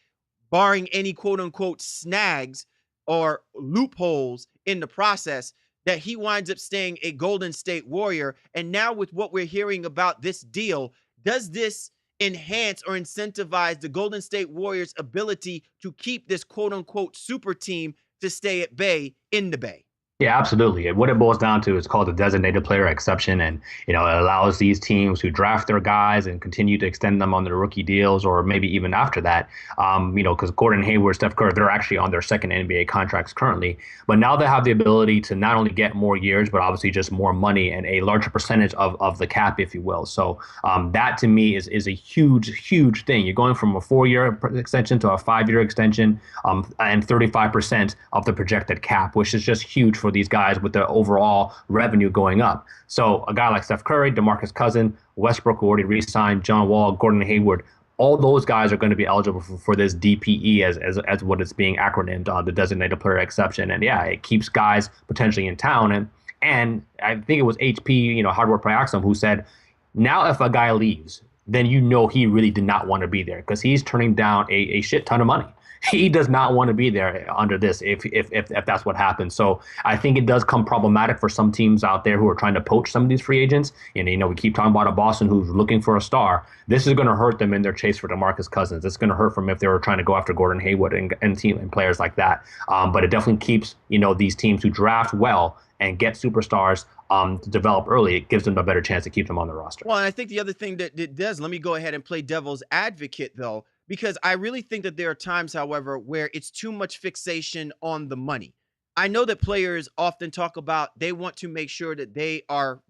barring any quote unquote snags or loopholes in the process, that he winds up staying a Golden State Warrior. And now with what we're hearing about this deal, does this enhance or incentivize the Golden State Warriors' ability to keep this quote unquote super team to stay at bay in the Bay? Yeah, absolutely. And what it boils down to is called the designated player exception. And, it allows these teams who draft their guys and continue to extend them on their rookie deals, or maybe even after that, because Gordon Hayward, Steph Curry, they're actually on their second NBA contracts currently. But now they have the ability to not only get more years, but obviously just more money and a larger percentage of the cap, if you will. So that to me is a huge, huge thing. You're going from a 4-year extension to a 5-year extension, and 35% of the projected cap, which is just huge for these guys with the overall revenue going up. So a guy like Steph Curry, DeMarcus Cousins, Westbrook, who already re-signed, John Wall, Gordon Hayward, all those guys are going to be eligible for this DPE as what it's being acronymed, the designated player exception. And yeah, it keeps guys potentially in town. And I think it was HP, Hardware Priaxum, who said, now if a guy leaves, then he really did not want to be there because he's turning down a shit ton of money. He does not want to be there under this if that's what happens. So I think it does come problematic for some teams out there who are trying to poach some of these free agents. And, we keep talking about a Boston who's looking for a star. This is going to hurt them in their chase for DeMarcus Cousins. It's going to hurt them if they were trying to go after Gordon Hayward and team and players like that. But it definitely keeps, these teams who draft well and get superstars to develop early. It gives them a better chance to keep them on the roster. Well, and I think the other thing that it does, let me go ahead and play devil's advocate, though, because I really think that there are times, however, where it's too much fixation on the money. I know that players often talk about they want to make sure that they are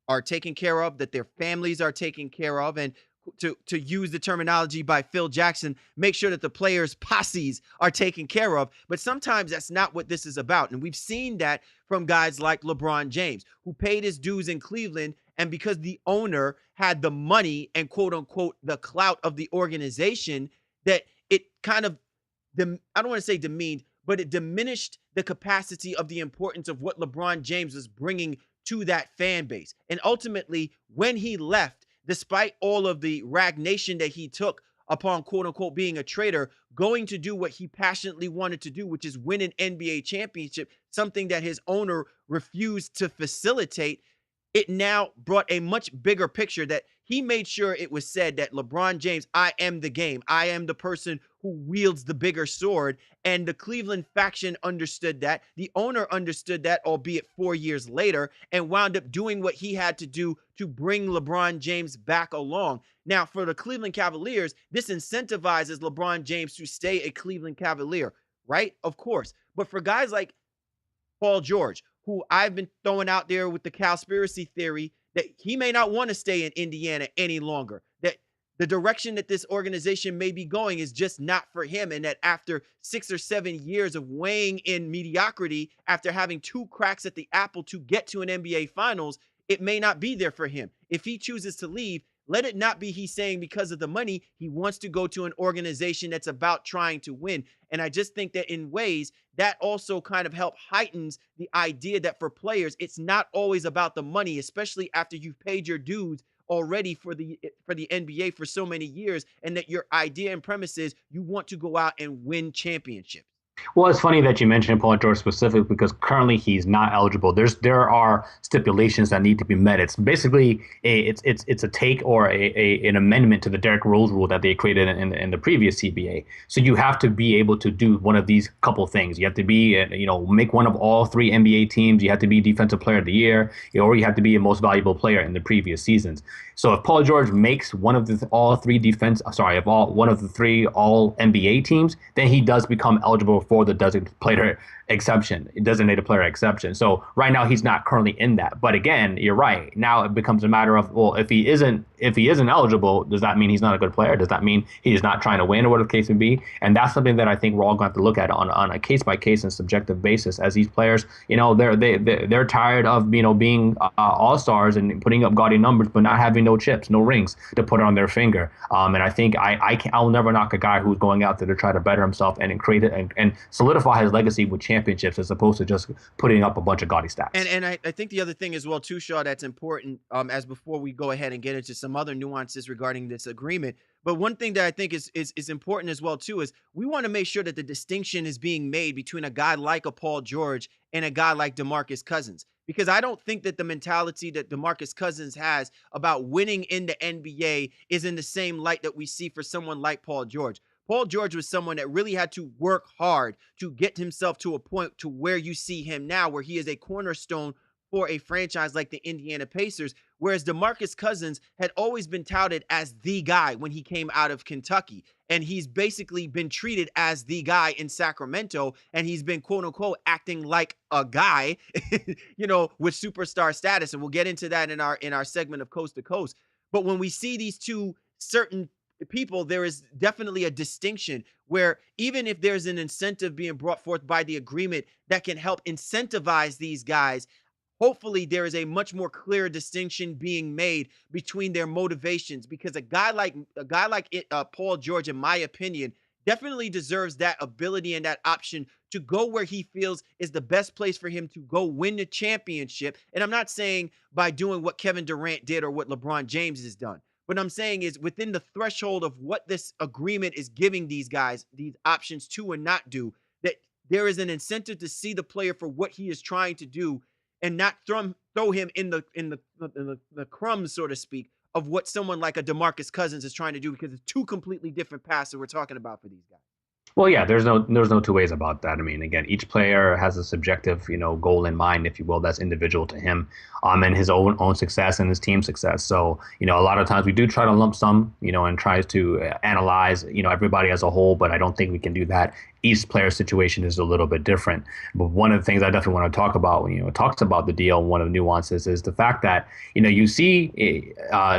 are taken care of, that their families are taken care of, and to use the terminology by Phil Jackson, make sure that the players' posses are taken care of. But sometimes that's not what this is about. And we've seen that from guys like LeBron James, who paid his dues in Cleveland. And because the owner had the money and quote unquote the clout of the organization, that it kind of, I don't want to say demeaned, but it diminished the capacity of the importance of what LeBron James was bringing to that fan base. And ultimately, when he left, despite all of the ragnation that he took upon quote unquote being a traitor, going to do what he passionately wanted to do, which is win an NBA championship, something that his owner refused to facilitate, it now brought a much bigger picture that he made sure it was said that LeBron James, I am the game. I am the person who wields the bigger sword. And the Cleveland faction understood that. The owner understood that, albeit 4 years later, and wound up doing what he had to do to bring LeBron James back along. Now, for the Cleveland Cavaliers, this incentivizes LeBron James to stay a Cleveland Cavalier, right? Of course. But for guys like Paul George, who I've been throwing out there with the Cowspiracy theory that he may not want to stay in Indiana any longer, that the direction that this organization may be going is just not for him, and that after 6 or 7 years of weighing in mediocrity, after having 2 cracks at the apple to get to an NBA Finals, it may not be there for him. If he chooses to leave, let it not be he's saying because of the money, he wants to go to an organization that's about trying to win. And I just think that in ways that also kind of heightens the idea that for players, it's not always about the money, especially after you've paid your dues already for the NBA for so many years, and that your idea and premise is you want to go out and win championships. Well, it's funny that you mentioned Paul George specifically because currently he's not eligible. There are stipulations that need to be met. It's basically it's a take or an amendment to the Derrick Rose rule that they created in the previous CBA. So you have to be able to do one of these couple things. You have to be make one of all 3 NBA teams. You have to be Defensive Player of the Year, or you have to be a most valuable player in the previous seasons. So if Paul George makes one of the one of the 3 all NBA teams, then he does become eligible for the designated player exception. So right now he's not currently in that. But again, you're right. Now it becomes a matter of, well, if he isn't eligible, does that mean he's not a good player? Does that mean he is not trying to win, or whatever the case may be? And that's something that I think we're all going to have to look at on a case by case and subjective basis. As these players, they're tired of being all-stars and putting up gaudy numbers, but not having no chips, no rings to put on their finger. And I think I'll never knock a guy who's going out there to try to better himself and create it and solidify his legacy with championships, as opposed to just putting up a bunch of gaudy stats. And I think the other thing as well too, Shaw, that's important, as before we go ahead and get into some other nuances regarding this agreement. But one thing that I think is important as well too is we want to make sure that the distinction is being made between a guy like a Paul George and a guy like DeMarcus Cousins. Because I don't think that the mentality that DeMarcus Cousins has about winning in the NBA is in the same light that we see for someone like Paul George. Paul George was someone that really had to work hard to get himself to a point to where you see him now, where he is a cornerstone for a franchise like the Indiana Pacers, whereas DeMarcus Cousins had always been touted as the guy when he came out of Kentucky. And he's basically been treated as the guy in Sacramento, and he's been, quote unquote, acting like a guy, with superstar status. And we'll get into that in our segment of Coast to Coast. But when we see these two certain people, there is definitely a distinction where even if there's an incentive being brought forth by the agreement that can help incentivize these guys, hopefully there is a much more clear distinction being made between their motivations, because a guy like Paul George, in my opinion, definitely deserves that ability and that option to go where he feels is the best place for him to go win the championship. And I'm not saying by doing what Kevin Durant did or what LeBron James has done. What I'm saying is within the threshold of what this agreement is giving these guys, these options to and not do, that there is an incentive to see the player for what he is trying to do and not throw him in the crumbs, so to speak, of what someone like a DeMarcus Cousins is trying to do, because it's 2 completely different paths that we're talking about for these guys. Well, yeah, there's no two ways about that. I mean, again, each player has a subjective, goal in mind, if you will, that's individual to him, and his own success and his team success. So, a lot of times we do try to lump sum, and tries to analyze, everybody as a whole, but I don't think we can do that. Each player's situation is a little bit different. But one of the things I definitely want to talk about when it talks about the deal, one of the nuances is the fact that, you see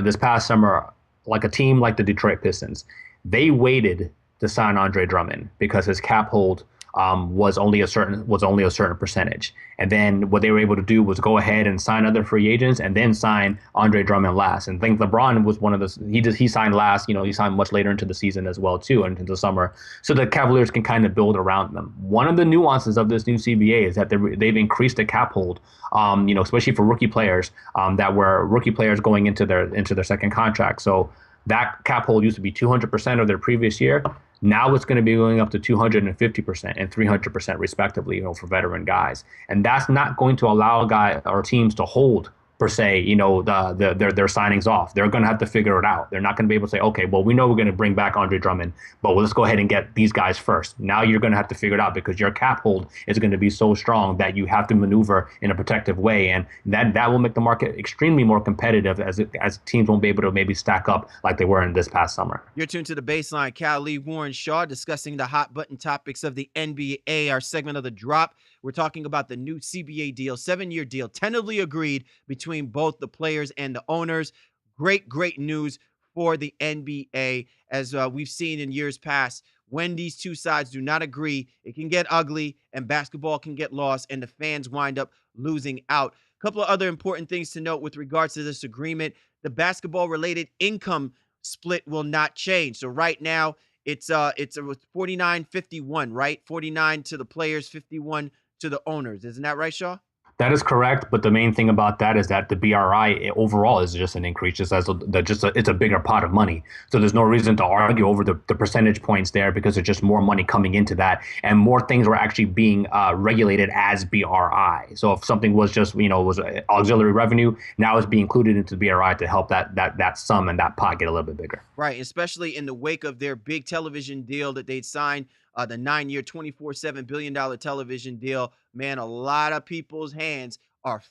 this past summer, like a team like the Detroit Pistons, they waited to sign Andre Drummond because his cap hold was only a certain percentage. And then what they were able to do was go ahead and sign other free agents and then sign Andre Drummond last. And I think LeBron was one of those. He signed last. He signed much later into the season as well too, into the summer. So the Cavaliers can kind of build around them. One of the nuances of this new CBA is that they've increased the cap hold. Especially for rookie players that were rookie players going into their second contract. So that cap hold used to be 200% of their previous year. Now it's going to be going up to 250% and 300% respectively, for veteran guys. And that's not going to allow guys or teams to hold per se, their signings off. They're going to have to figure it out. They're not going to be able to say, okay, well, we know we're going to bring back Andre Drummond, but let's go ahead and get these guys first. Now you're going to have to figure it out because your cap hold is going to be so strong that you have to maneuver in a protective way. And that will make the market extremely more competitive as teams won't be able to maybe stack up like they were in this past summer. You're tuned to The Baseline. Cal Lee, Warren Shaw, discussing the hot button topics of the NBA, our segment of The Drop. We're talking about the new CBA deal, 7-year deal, tentatively agreed between both the players and the owners. Great news for the NBA. As we've seen in years past, when these two sides do not agree, it can get ugly and basketball can get lost and the fans wind up losing out. A couple of other important things to note with regards to this agreement. The basketball-related income split will not change. So right now, it's 49-51, right? 49 to the players, 51 to the owners. Isn't that right, Shaw? That is correct, but the main thing about that is that the BRI overall is just an increase, it's a bigger pot of money. So there's no reason to argue over the percentage points there because there's just more money coming into that, and more things were actually being regulated as BRI. So if something was just was auxiliary revenue, now it's being included into the BRI to help that sum and that pot get a little bit bigger. Right, especially in the wake of their big television deal that they'd signed. The 9-year, $24.7 billion television deal. Man, a lot of people's hands are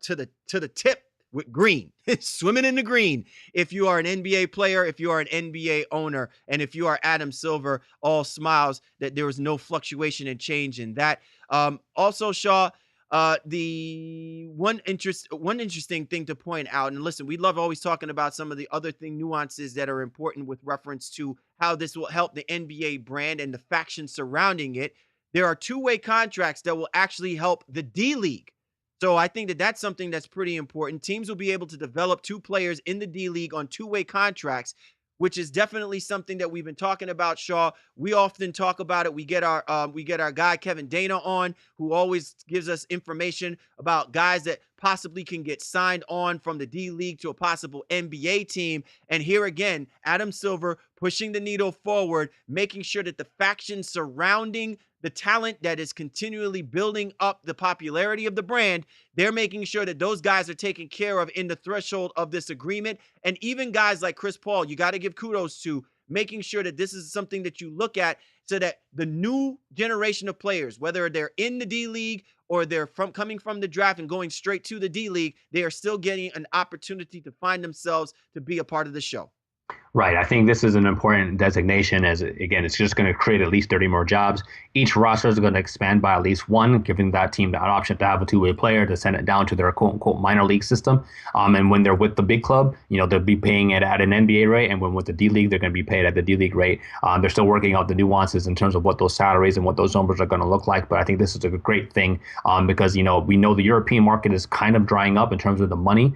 to the tip with green, swimming in the green. If you are an NBA player, if you are an NBA owner, and if you are Adam Silver, all smiles that there was no fluctuation and change in that. Also, Shaw, the one interesting thing to point out, and listen, we love always talking about some of the other nuances that are important with reference to how this will help the NBA brand and the faction surrounding it. There are two-way contracts that will actually help the D League. So I think that that's something that's pretty important. Teams will be able to develop two players in the D League on two-way contracts, which is definitely something that we've been talking about, Shaw. We often talk about it. We get our guy Kevin Dana on, who always gives us information about guys that possibly can get signed on from the D League to a possible NBA team. And here again, Adam Silver pushing the needle forward, making sure that the faction surrounding the talent that is continually building up the popularity of the brand, they're making sure that those guys are taken care of in the threshold of this agreement. And even guys like Chris Paul, you got to give kudos to making sure that this is something that you look at so that the new generation of players, whether they're in the D League or they're coming from the draft and going straight to the D League, they are still getting an opportunity to find themselves to be a part of the show. Right. I think this is an important designation as, again, it's just going to create at least 30 more jobs. Each roster is going to expand by at least one, giving that team that option to have a two-way player to send it down to their quote-unquote minor league system. And when they're with the big club, they'll be paying it at an NBA rate. And when with the D-League, they're going to be paid at the D-League rate. They're still working out the nuances in terms of what those salaries and what those numbers are going to look like. But I think this is a great thing because, we know the European market is kind of drying up in terms of the money.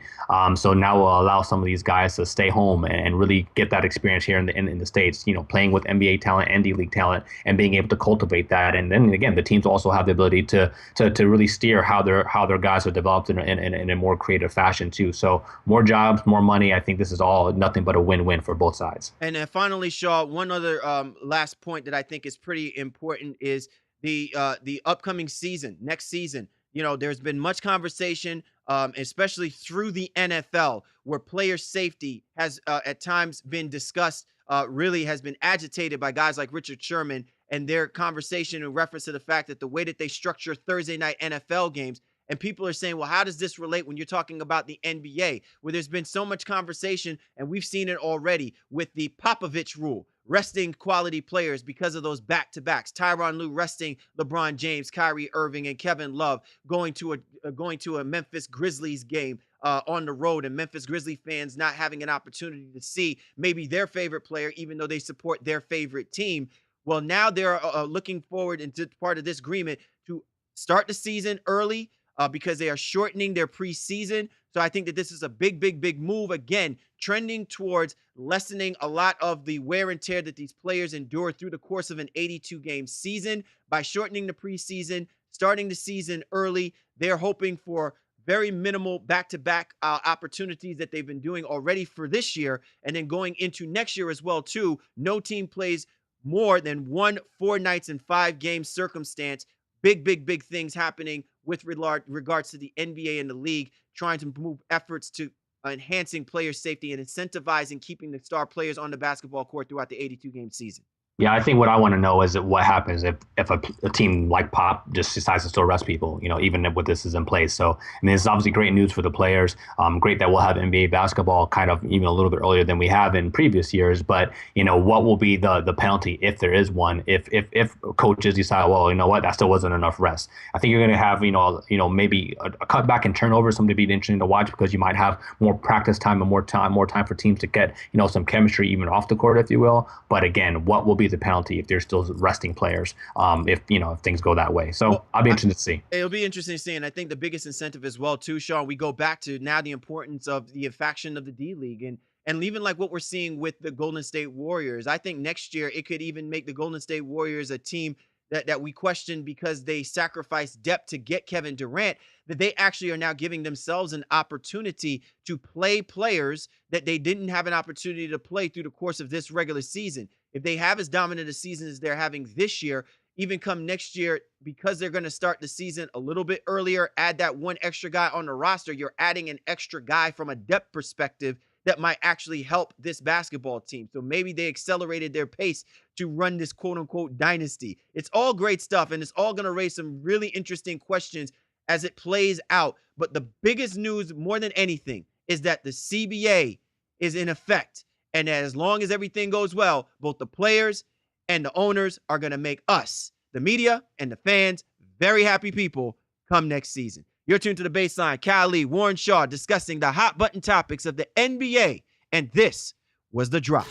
So now we'll allow some of these guys to stay home and really get that experience here in the States, playing with NBA talent and D-League talent and being able to cultivate that. And then again, the teams also have the ability to really steer how their guys are developed in a more creative fashion too. So more jobs, more money. I think this is all nothing but a win-win for both sides. And then finally, Shaw, one other last point that I think is pretty important is the upcoming season, next season. There's been much conversation, especially through the NFL, where player safety has at times been discussed, really has been agitated by guys like Richard Sherman and their conversation in reference to the fact that the way that they structure Thursday night NFL games, and people are saying, well, how does this relate when you're talking about the NBA, where there's been so much conversation, and we've seen it already with the Popovich rule, resting quality players because of those back-to-backs. Tyronn Lue resting LeBron James, Kyrie Irving, and Kevin Love going to a Memphis Grizzlies game on the road, and Memphis Grizzly fans not having an opportunity to see maybe their favorite player, even though they support their favorite team. Well, now they're looking forward into part of this agreement to start the season early, because they are shortening their preseason. So I think that this is a big move, again, trending towards lessening a lot of the wear and tear that these players endure through the course of an 82-game season. By shortening the preseason, starting the season early, they're hoping for very minimal back-to-back opportunities that they've been doing already for this year, and then going into next year as well, too. No team plays more than 1 4 nights and 5 game circumstance. Big things happening with regards to the NBA and the league, trying to move efforts to enhancing player safety and incentivizing keeping the star players on the basketball court throughout the 82-game season. Yeah, I think what I want to know is that what happens if a team like Pop just decides to still rest people, even if this is in place. So, I mean, it's obviously great news for the players. Great that we'll have NBA basketball kind of even a little bit earlier than we have in previous years. But, what will be the penalty if there is one, if coaches decide, well, you know what, that still wasn't enough rest. I think you're going to have, maybe a cutback in turnovers, something to be interesting to watch, because you might have more practice time and more time for teams to get, some chemistry even off the court, if you will. But again, what will be the penalty if they're still resting players, if things go that way. So I'll be interested to see. It'll be interesting to see, and I think the biggest incentive as well too, Sean, we go back to now the importance of the faction of the D-League, and even like what we're seeing with the Golden State Warriors. I think next year it could even make the Golden State Warriors a team that we question because they sacrificed depth to get Kevin Durant, that they actually are now giving themselves an opportunity to play players that they didn't have an opportunity to play through the course of this regular season. If they have as dominant a season as they're having this year, even come next year, because they're going to start the season a little bit earlier, add that one extra guy on the roster, you're adding an extra guy from a depth perspective that might actually help this basketball team. So maybe they accelerated their pace to run this quote-unquote dynasty. It's all great stuff, and it's all going to raise some really interesting questions as it plays out. But the biggest news, more than anything, is that the CBA is in effect. And as long as everything goes well, both the players and the owners are going to make us, the media and the fans, very happy people come next season. You're tuned to The Baseline. Kyle Lee, Warren Shaw, discussing the hot button topics of the NBA. And this was The Drop.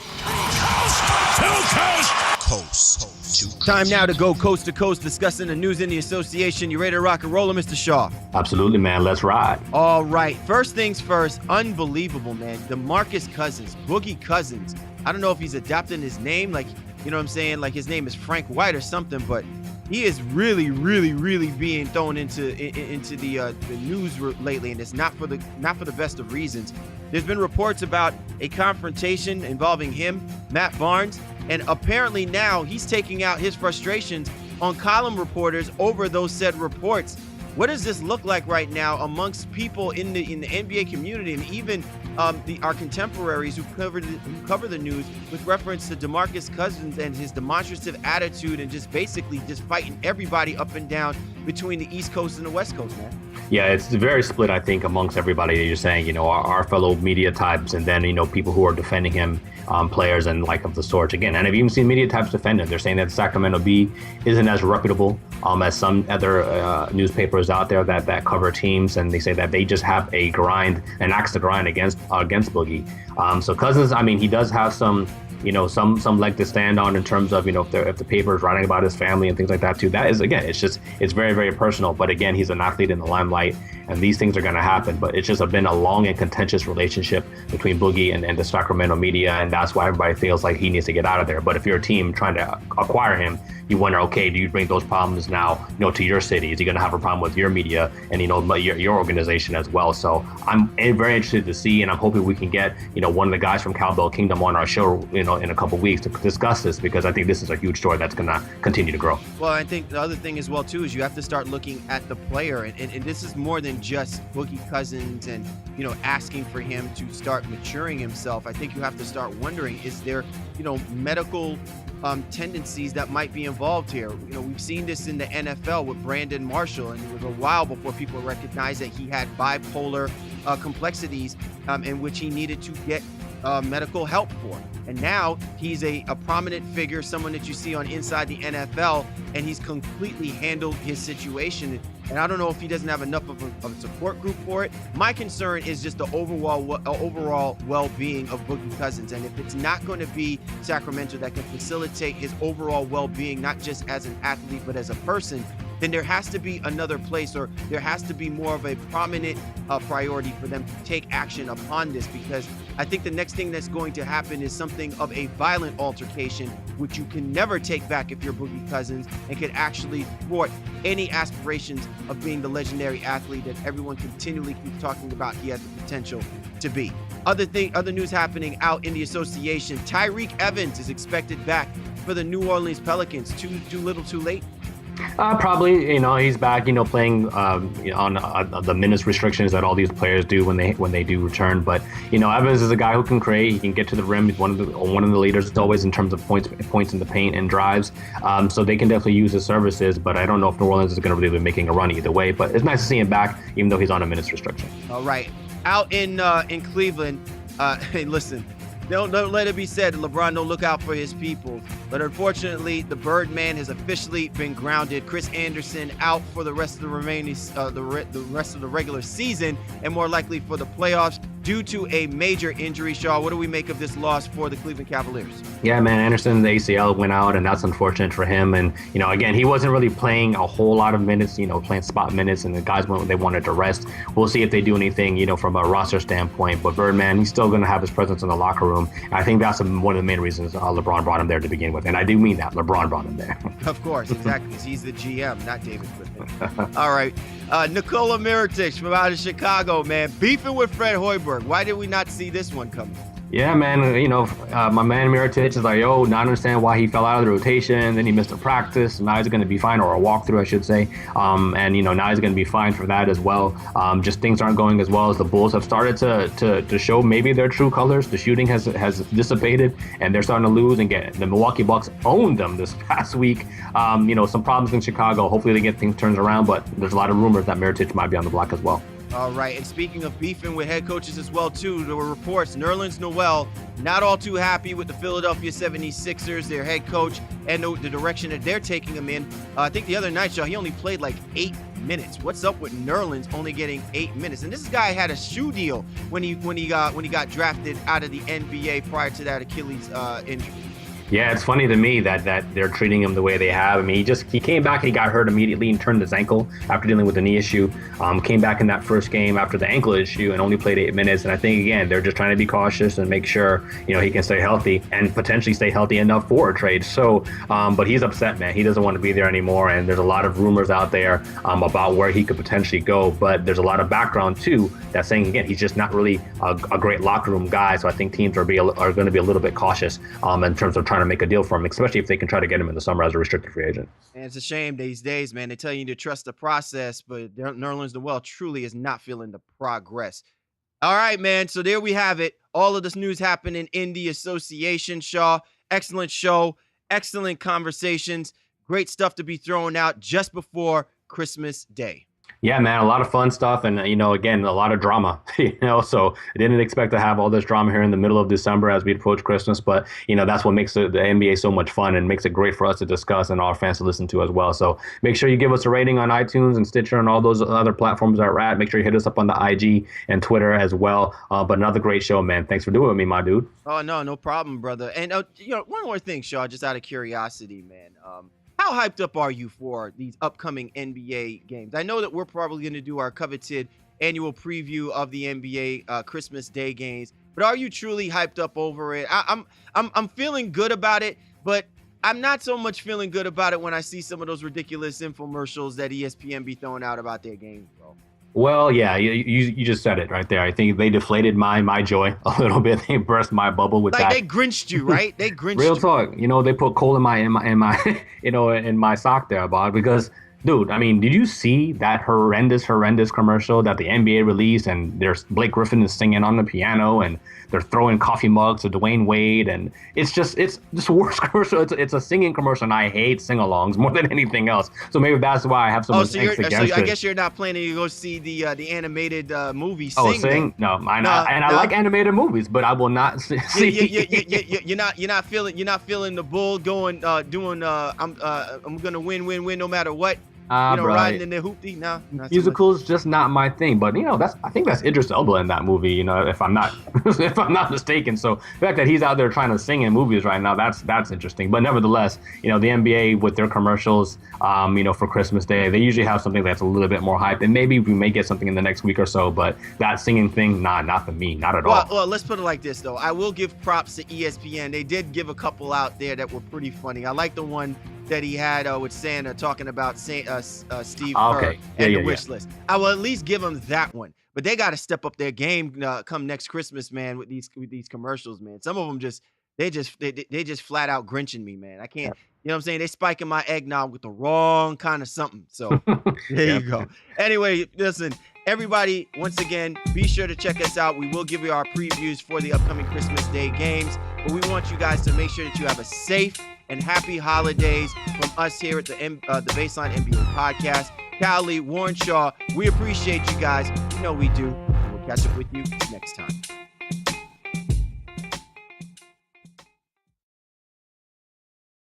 Coast to coast. Time now to go coast to coast, discussing the news in the association. You ready to rock and roll, Mr. Shaw? Absolutely, man. Let's ride. All right. First things first. Unbelievable, man. DeMarcus Cousins, Boogie Cousins. I don't know if he's adopting his name, like, you know what I'm saying? Like his name is Frank White or something, but he is really being thrown into the news lately, and it's not for the best of reasons. There's been reports about a confrontation involving him, Matt Barnes, and apparently now he's taking out his frustrations on column reporters over those said reports. What does this look like right now amongst people in the NBA community, and even our contemporaries who cover the news with reference to DeMarcus Cousins and his demonstrative attitude and just basically just fighting everybody up and down between the East Coast and the West Coast, man? Yeah, it's very split, I think, amongst everybody that you're saying, our fellow media types, and then, people who are defending him, players and like of the sort. Again, and I've even seen media types defend him. They're saying that the Sacramento Bee isn't as reputable as some other newspapers out there that cover teams, and they say that they just have an axe to grind against Boogie. So Cousins, I mean, he does have some leg to stand on in terms of, if the paper is writing about his family and things like that too. That is, again, it's very personal. But again, he's an athlete in the limelight, and these things are going to happen. But it's just been a long and contentious relationship between Boogie and the Sacramento media, and that's why everybody feels like he needs to get out of there. But if you're a team trying to acquire him, you wonder, okay, do you bring those problems now, to your city? Is he going to have a problem with your media and, your organization as well? So I'm very interested to see, and I'm hoping we can get, one of the guys from Cowbell Kingdom on our show, in a couple of weeks to discuss this, because I think this is a huge story that's going to continue to grow. Well, I think the other thing as well too is you have to start looking at the player, and this is more than than just Boogie Cousins and, asking for him to start maturing himself. I think you have to start wondering, is there, medical tendencies that might be involved here? We've seen this in the NFL with Brandon Marshall, and it was a while before people recognized that he had bipolar complexities in which he needed to get medical help for. And now he's a prominent figure, someone that you see on Inside the NFL, and he's completely handled his situation. And I don't know if he doesn't have enough of a support group for it. My concern is just the overall well-being of Boogie Cousins. And if it's not going to be Sacramento that can facilitate his overall well-being, not just as an athlete, but as a person, then there has to be another place, or there has to be more of a prominent priority for them to take action upon this, because I think the next thing that's going to happen is something of a violent altercation, which you can never take back if you're Boogie Cousins, and could actually thwart any aspirations of being the legendary athlete that everyone continually keeps talking about he has the potential to be. Other news happening out in the association: Tyreek Evans is expected back for the New Orleans Pelicans. Too little, too late? Probably, he's back, playing on the minutes restrictions that all these players do when they do return. But Evans is a guy who can create. He can get to the rim. He's one of the leaders always in terms of points in the paint and drives. So they can definitely use his services. But I don't know if New Orleans is going to really be making a run either way. But it's nice to see him back, even though he's on a minutes restriction. All right, out in Cleveland. Hey, listen. Don't let it be said that LeBron don't look out for his people. But unfortunately, the Birdman has officially been grounded. Chris Anderson out for the rest of the remaining the rest of the regular season, and more likely for the playoffs, due to a major injury. Shaw, what do we make of this loss for the Cleveland Cavaliers? Yeah, man, Anderson, the ACL went out, and that's unfortunate for him. And, again, he wasn't really playing a whole lot of minutes, playing spot minutes, and the guys they wanted to rest. We'll see if they do anything, from a roster standpoint. But Birdman, he's still going to have his presence in the locker room. And I think that's one of the main reasons LeBron brought him there to begin with. And I do mean that. LeBron brought him there. Of course, exactly. He's the GM, not David Griffin. All right. Nikola Mirotic from out of Chicago, man, beefing with Fred Hoiberg. Why did we not see this one coming? Yeah, man, my man Mirotic is like, not understand why he fell out of the rotation. Then he missed a practice. Now he's going to be fine, or a walkthrough, I should say. And now he's going to be fine for that as well. Just things aren't going as well as the Bulls have started to show maybe their true colors. The shooting has dissipated, and they're starting to lose, and the Milwaukee Bucks owned them this past week. Some problems in Chicago. Hopefully they get things turned around, but there's a lot of rumors that Mirotic might be on the block as well. All right, and speaking of beefing with head coaches as well, too, there were reports Nerlens Noel not all too happy with the Philadelphia 76ers, their head coach, and the direction that they're taking him in. I think the other night, Shaw, he only played like 8 minutes. What's up with Nerlens only getting 8 minutes? And this guy had a shoe deal when he got drafted out of the NBA prior to that Achilles injury. Yeah, it's funny to me that they're treating him the way they have. I mean, he came back and he got hurt immediately and turned his ankle after dealing with a knee issue. Came back in that first game after the ankle issue and only played 8 minutes. And I think, again, they're just trying to be cautious and make sure, he can stay healthy and potentially stay healthy enough for a trade. So, but he's upset, man. He doesn't want to be there anymore. And there's a lot of rumors out there about where he could potentially go. But there's a lot of background, too, that's saying, again, he's just not really a great locker room guy. So I think teams are going to be a little bit cautious in terms of trying to make a deal for him, especially if they can try to get him in the summer as a restricted free agent. And it's a shame these days, man. They tell you to trust the process, but Nerlens Noel truly is not feeling the progress. All right, man. So there we have it. All of this news happening in the association, Shaw. Excellent show. Excellent conversations. Great stuff to be thrown out just before Christmas Day. Yeah, man, a lot of fun stuff. And, again, a lot of drama, so I didn't expect to have all this drama here in the middle of December as we approach Christmas. But, that's what makes the NBA so much fun and makes it great for us to discuss and our fans to listen to as well. So make sure you give us a rating on iTunes and Stitcher and all those other platforms that we're at. Make sure you hit us up on the IG and Twitter as well. But another great show, man. Thanks for doing it with me, my dude. Oh, no problem, brother. And, one more thing, Shaw, just out of curiosity, man. How hyped up are you for these upcoming NBA games? I know that we're probably going to do our coveted annual preview of the NBA Christmas Day games, but are you truly hyped up over it? I'm feeling good about it, but I'm not so much feeling good about it when I see some of those ridiculous infomercials that ESPN be throwing out about their games, bro. Well, yeah, you just said it right there. I think they deflated my joy a little bit. They burst my bubble with that. They grinched you, right? They grinched Real you. talk. They put coal in my in my sock there, Bob, because Dude, I mean, did you see that horrendous commercial that the NBA released? And there's Blake Griffin is singing on the piano, and they're throwing coffee mugs to Dwayne Wade, and it's just the worst commercial. It's a singing commercial, and I hate sing-alongs more than anything else. So maybe that's why I have so much angst against it. I guess you're not planning to go see the animated movie. Oh, Sing? No, I like animated movies, but I will not see. You're not feeling the bull going doing. I'm gonna win no matter what. Riding in the hoopty. No, musicals just not my thing. But I think that's Idris Elba in that movie. If I'm not mistaken. So the fact that he's out there trying to sing in movies right now, that's interesting. But nevertheless, the NBA with their commercials, for Christmas Day, they usually have something that's a little bit more hype, and maybe we may get something in the next week or so. But that singing thing, not for me, not at all. Well, let's put it like this though. I will give props to ESPN. They did give a couple out there that were pretty funny. I like the one that he had with Santa talking about Steve Kerr and the wish list. I will at least give him that one. But they got to step up their game come next Christmas, man, with these commercials, man. Some of them they just flat out grinching me, man. I can't. You know what I'm saying? They spiking my eggnog with the wrong kind of something. So there you go. Anyway, listen, everybody, once again, be sure to check us out. We will give you our previews for the upcoming Christmas Day games. But we want you guys to make sure that you have a safe and happy holidays from us here at the Baseline NBA podcast. Cali, Warren Shaw, we appreciate you guys. We do. We'll catch up with you next time.